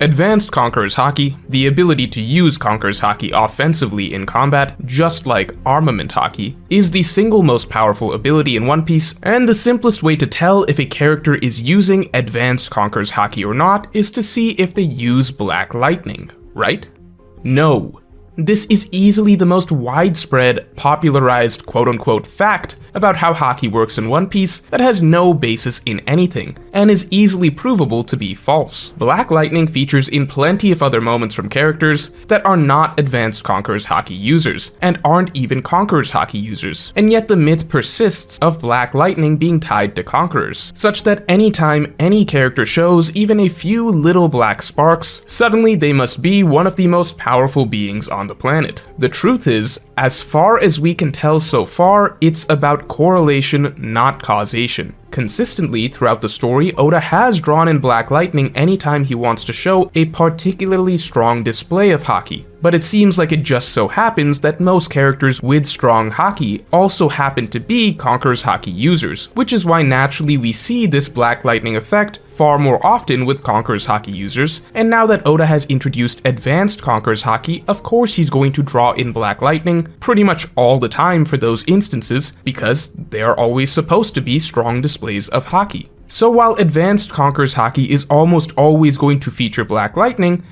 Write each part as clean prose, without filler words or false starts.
Advanced Conqueror's Haki, the ability to use Conqueror's Haki offensively in combat, just like Armament Haki, is the single most powerful ability in One Piece, and the simplest way to tell if a character is using Advanced Conqueror's Haki or not is to see if they use Black Lightning, right? No. This is easily the most widespread, popularized quote-unquote fact about how Haki works in One Piece that has no basis in anything, and is easily provable to be false. Black Lightning features in plenty of other moments from characters that are not Advanced Conqueror's Haki users, and aren't even Conqueror's Haki users, and yet the myth persists of Black Lightning being tied to Conquerors, such that anytime any character shows even a few little black sparks, suddenly they must be one of the most powerful beings on the planet. The truth is, as far as we can tell so far, it's about correlation, not causation. Consistently throughout the story, Oda has drawn in Black Lightning anytime he wants to show a particularly strong display of Haki, but it seems like it just so happens that most characters with strong Haki also happen to be Conqueror's Haki users, which is why naturally we see this Black Lightning effect far more often with Conqueror's Haki users, and now that Oda has introduced Advanced Conqueror's Haki, of course he's going to draw in Black Lightning pretty much all the time for those instances, because they are always supposed to be strong displays of Haki. So while Advanced Conqueror's Haki is almost always going to feature Black Lightning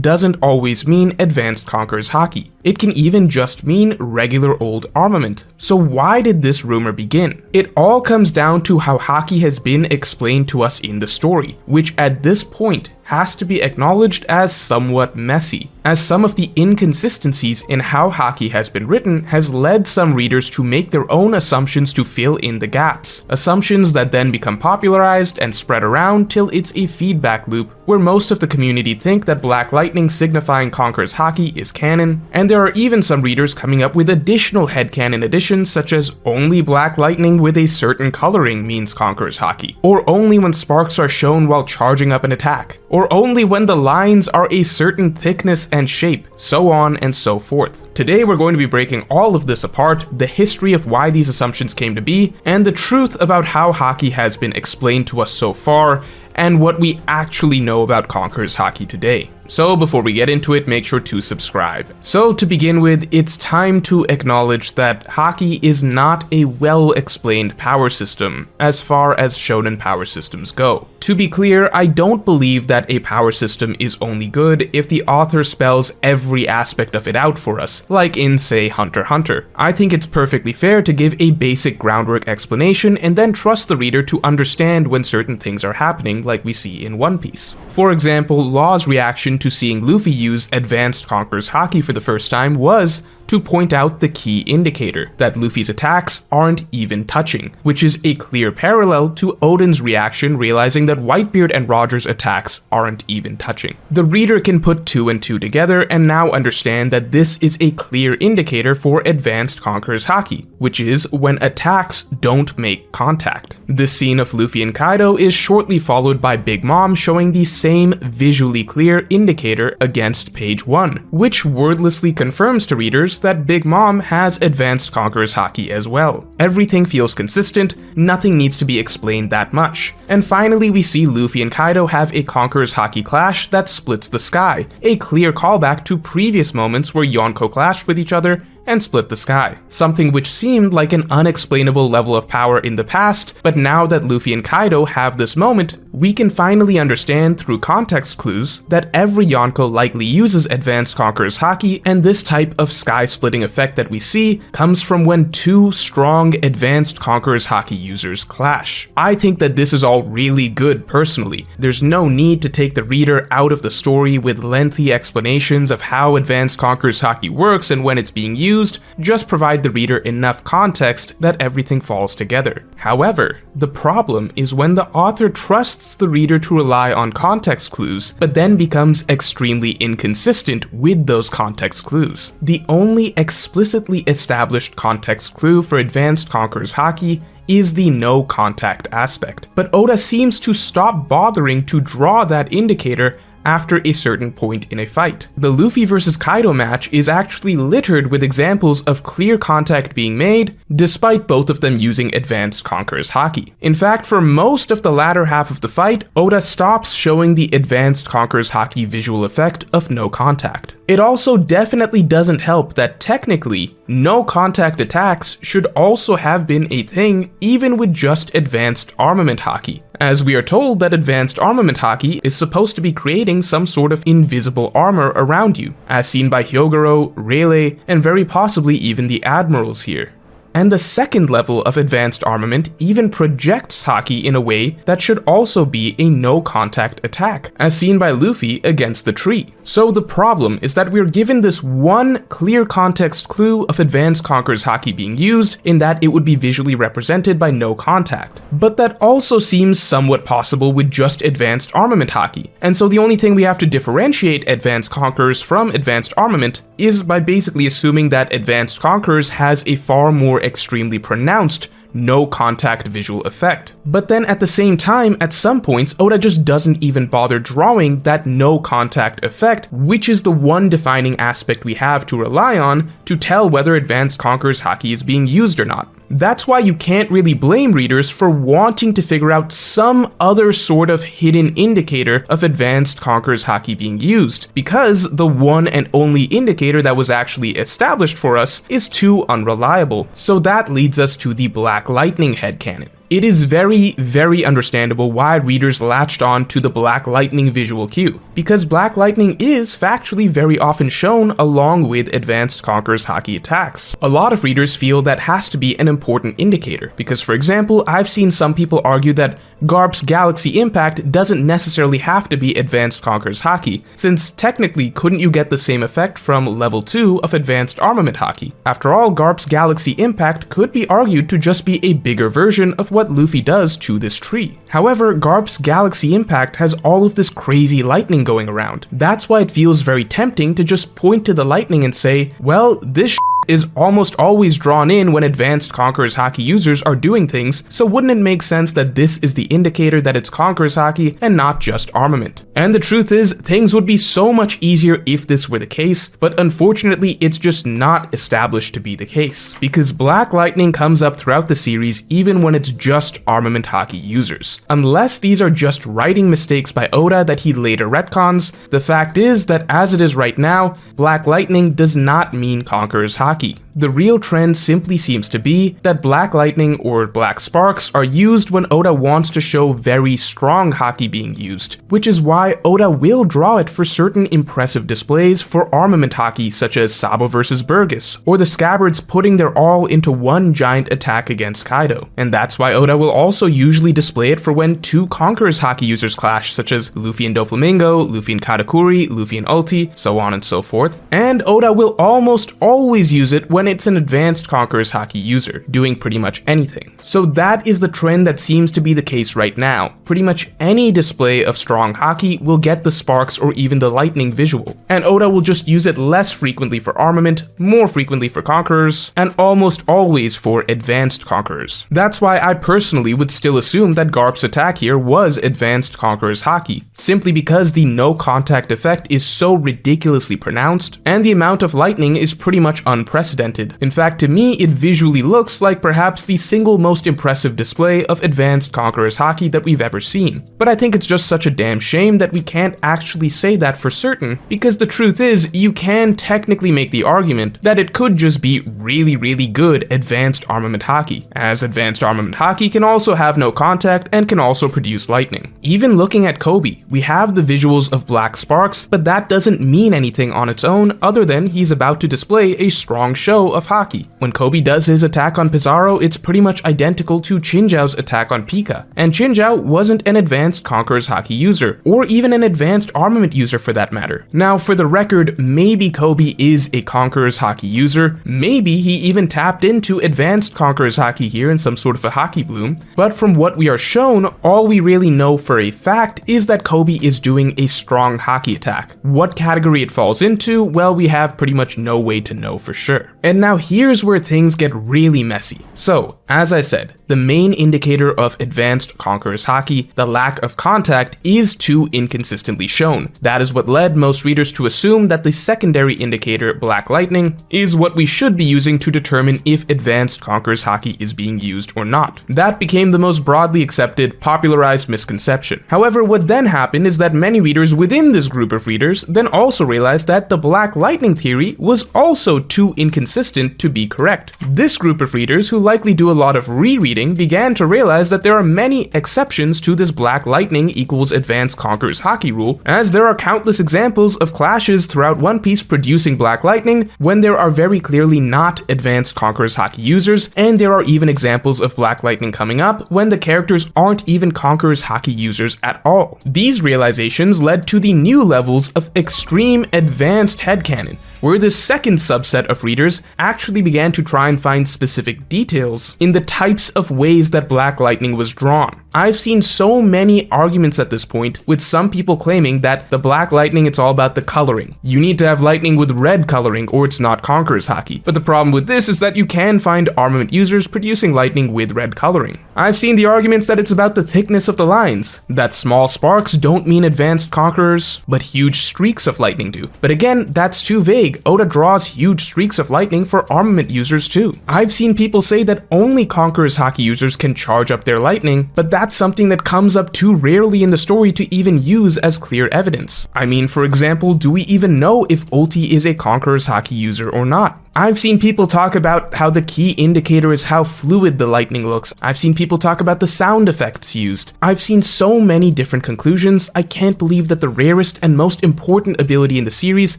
doesn't always mean Advanced Conqueror's Haki. It can even just mean regular old armament. So why did this rumor begin? It all comes down to how Haki has been explained to us in the story, which at this point has to be acknowledged as somewhat messy, as some of the inconsistencies in how Haki has been written has led some readers to make their own assumptions to fill in the gaps, assumptions that then become popularized and spread around till it's a feedback loop where most of the community think that Black Lightning signifying Conqueror's Haki is canon, and there are even some readers coming up with additional headcanon additions such as only Black Lightning with a certain coloring means Conqueror's Haki, or only when sparks are shown while charging up an attack, or only when the lines are a certain thickness and shape, so on and so forth. Today we're going to be breaking all of this apart, the history of why these assumptions came to be, and the truth about how Haki has been explained to us so far, and what we actually know about Conqueror's Haki today. So before we get into it, make sure to subscribe. So to begin with, it's time to acknowledge that Haki is not a well-explained power system as far as shonen power systems go. To be clear, I don't believe that a power system is only good if the author spells every aspect of it out for us, like in, say, Hunter x Hunter. I think it's perfectly fair to give a basic groundwork explanation and then trust the reader to understand when certain things are happening, like we see in One Piece. For example, Law's reaction to seeing Luffy use Advanced Conqueror's Haki for the first time was to point out the key indicator, that Luffy's attacks aren't even touching, which is a clear parallel to Oden's reaction realizing that Whitebeard and Roger's attacks aren't even touching. The reader can put two and two together and now understand that this is a clear indicator for Advanced Conqueror's Haki, which is when attacks don't make contact. This scene of Luffy and Kaido is shortly followed by Big Mom showing the same visually clear indicator against page 1, which wordlessly confirms to readers that Big Mom has Advanced Conqueror's Haki as well. Everything feels consistent, nothing needs to be explained that much. And finally we see Luffy and Kaido have a Conqueror's Haki clash that splits the sky, a clear callback to previous moments where Yonko clashed with each other and split the sky. Something which seemed like an unexplainable level of power in the past, but now that Luffy and Kaido have this moment, we can finally understand through context clues that every Yonko likely uses Advanced Conqueror's Haki, and this type of sky-splitting effect that we see comes from when two strong Advanced Conqueror's Haki users clash. I think that this is all really good personally. There's no need to take the reader out of the story with lengthy explanations of how Advanced Conqueror's Haki works and when it's being used, just provide the reader enough context that everything falls together. However, the problem is when the author trusts the reader to rely on context clues, but then becomes extremely inconsistent with those context clues. The only explicitly established context clue for Advanced Conqueror's Haki is the no contact aspect, but Oda seems to stop bothering to draw that indicator after a certain point in a fight. The Luffy vs Kaido match is actually littered with examples of clear contact being made, despite both of them using advanced Conqueror's Haki. In fact, for most of the latter half of the fight, Oda stops showing the advanced Conqueror's Haki visual effect of no contact. It also definitely doesn't help that technically, no contact attacks should also have been a thing even with just advanced armament Haki, as we are told that advanced armament Haki is supposed to be creating some sort of invisible armor around you, as seen by Hyogoro, Rayleigh, and very possibly even the admirals here. And the second level of advanced armament even projects Haki in a way that should also be a no-contact attack, as seen by Luffy against the tree. So the problem is that we're given this one clear context clue of advanced Conqueror's Haki being used, in that it would be visually represented by no contact. But that also seems somewhat possible with just advanced armament Haki, and so the only thing we have to differentiate advanced Conquerors from advanced armament is by basically assuming that advanced Conquerors has a far more extremely pronounced no contact visual effect. But then at the same time, at some points, Oda just doesn't even bother drawing that no contact effect, which is the one defining aspect we have to rely on to tell whether advanced Conqueror's Haki is being used or not. That's why you can't really blame readers for wanting to figure out some other sort of hidden indicator of advanced Conqueror's Haki being used, because the one and only indicator that was actually established for us is too unreliable. So that leads us to the Black Lightning headcanon. It is very, very understandable why readers latched on to the Black Lightning visual cue, because Black Lightning is factually very often shown along with advanced Conqueror's Haki attacks. A lot of readers feel that has to be an important indicator, because for example, I've seen some people argue that Garp's Galaxy Impact doesn't necessarily have to be advanced Conqueror's Haki, since technically couldn't you get the same effect from level 2 of advanced armament Haki? After all, Garp's Galaxy Impact could be argued to just be a bigger version of what Luffy does to this tree. However, Garp's Galaxy Impact has all of this crazy lightning going around. That's why it feels very tempting to just point to the lightning and say, well, this is almost always drawn in when advanced Conqueror's Haki users are doing things, so wouldn't it make sense that this is the indicator that it's Conqueror's Haki and not just armament? And the truth is, things would be so much easier if this were the case, but unfortunately it's just not established to be the case, because Black Lightning comes up throughout the series even when it's just armament Haki users. Unless these are just writing mistakes by Oda that he later retcons, the fact is that as it is right now, Black Lightning does not mean Conqueror's Haki. The real trend simply seems to be that Black Lightning or Black Sparks are used when Oda wants to show very strong Haki being used, which is why Oda will draw it for certain impressive displays for armament Haki such as Sabo vs Burgess, or the Scabbards putting their all into one giant attack against Kaido. And that's why Oda will also usually display it for when two Conqueror's Haki users clash, such as Luffy and Doflamingo, Luffy and Katakuri, Luffy and Ulti, so on and so forth. And Oda will almost always use it when it's an advanced Conqueror's Haki user, doing pretty much anything. So that is the trend that seems to be the case right now. Pretty much any display of strong Haki will get the sparks or even the lightning visual, and Oda will just use it less frequently for armament, more frequently for Conquerors, and almost always for advanced Conquerors. That's why I personally would still assume that Garp's attack here was advanced Conqueror's Haki, simply because the no contact effect is so ridiculously pronounced, and the amount of lightning is pretty much unprecedented. In fact, to me, it visually looks like perhaps the single most impressive display of advanced Conqueror's Haki that we've ever seen. But I think it's just such a damn shame that we can't actually say that for certain, because the truth is, you can technically make the argument that it could just be really, really good advanced armament Haki, as advanced armament Haki can also have no contact and can also produce lightning. Even looking at Kobe, we have the visuals of Black Sparks, but that doesn't mean anything on its own other than he's about to display a strong show of Haki. When Kobe does his attack on Pizarro, it's pretty much identical to Chinjao's attack on Pika, and Chinjao wasn't an advanced Conqueror's Haki user, or even an advanced armament user for that matter. Now, for the record, maybe Kobe is a Conqueror's Haki user, maybe he even tapped into advanced Conqueror's Haki here in some sort of a Haki bloom, but from what we are shown, all we really know for a fact is that Kobe is doing a strong Haki attack. What category it falls into, well, we have pretty much no way to know for sure. And now here's where things get really messy. So, as I said, the main indicator of advanced Conqueror's Haki, the lack of contact, is too inconsistently shown. That is what led most readers to assume that the secondary indicator, Black Lightning, is what we should be using to determine if advanced Conqueror's Haki is being used or not. That became the most broadly accepted, popularized misconception. However, what then happened is that many readers within this group of readers then also realized that the Black Lightning theory was also too inconsistent to be correct. This group of readers, who likely do a lot of rereading, began to realize that there are many exceptions to this Black Lightning equals advanced Conqueror's Haki rule, as there are countless examples of clashes throughout One Piece producing Black Lightning when there are very clearly not advanced Conqueror's Haki users, and there are even examples of Black Lightning coming up when the characters aren't even Conqueror's Haki users at all. These realizations led to the new levels of extreme advanced headcanon, where this second subset of readers actually began to try and find specific details in the types of ways that Black Lightning was drawn. I've seen so many arguments at this point, with some people claiming that the Black Lightning, it's all about the coloring. You need to have lightning with red coloring or it's not Conqueror's Haki. But the problem with this is that you can find armament users producing lightning with red coloring. I've seen the arguments that it's about the thickness of the lines, that small sparks don't mean advanced Conquerors, but huge streaks of lightning do. But again, that's too vague. Oda draws huge streaks of lightning for armament users too. I've seen people say that only Conqueror's Haki users can charge up their lightning, but that's something that comes up too rarely in the story to even use as clear evidence. I mean, for example, do we even know if Ulti is a Conqueror's Haki user or not? I've seen people talk about how the key indicator is how fluid the lightning looks. I've seen people talk about the sound effects used. I've seen so many different conclusions. I can't believe that the rarest and most important ability in the series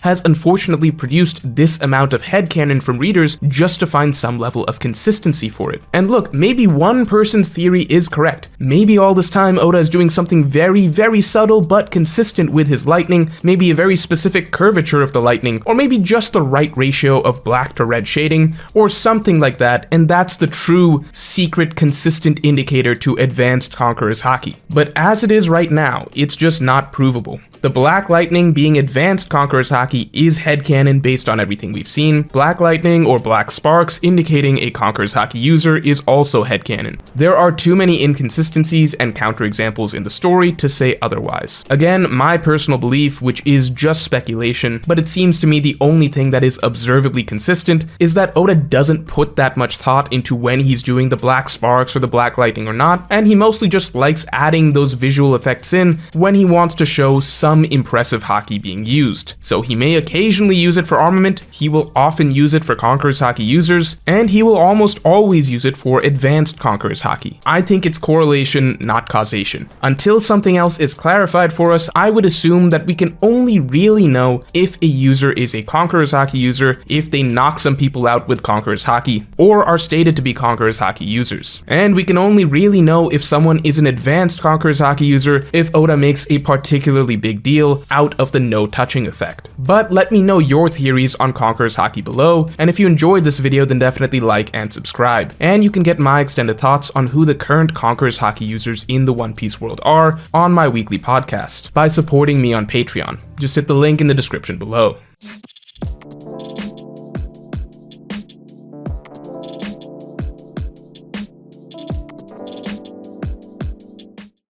has unfortunately produced this amount of headcanon from readers just to find some level of consistency for it. And look, maybe one person's theory is correct. Maybe all this time Oda is doing something very, very subtle but consistent with his lightning, maybe a very specific curvature of the lightning, or maybe just the right ratio of black to red shading, or something like that, and that's the true, secret, consistent indicator to advanced Conqueror's Haki. But as it is right now, it's just not provable. The Black Lightning being advanced Conqueror's Haki is headcanon based on everything we've seen. Black Lightning or Black Sparks indicating a Conqueror's Haki user is also headcanon. There are too many inconsistencies and counterexamples in the story to say otherwise. Again, my personal belief, which is just speculation, but it seems to me the only thing that is observably consistent, is that Oda doesn't put that much thought into when he's doing the Black Sparks or the Black Lightning or not, and he mostly just likes adding those visual effects in when he wants to show some impressive Haki being used. So he may occasionally use it for armament, he will often use it for Conqueror's Haki users, and he will almost always use it for advanced Conqueror's Haki. I think it's correlation, not causation. Until something else is clarified for us, I would assume that we can only really know if a user is a Conqueror's Haki user if they knock some people out with Conqueror's Haki, or are stated to be Conqueror's Haki users. And we can only really know if someone is an advanced Conqueror's Haki user if Oda makes a particularly big deal out of the no touching effect. But let me know your theories on Conqueror's Haki below, and if you enjoyed this video then definitely like and subscribe. And you can get my extended thoughts on who the current Conqueror's Haki users in the One Piece world are on my weekly podcast by supporting me on Patreon. Just hit the link in the description below.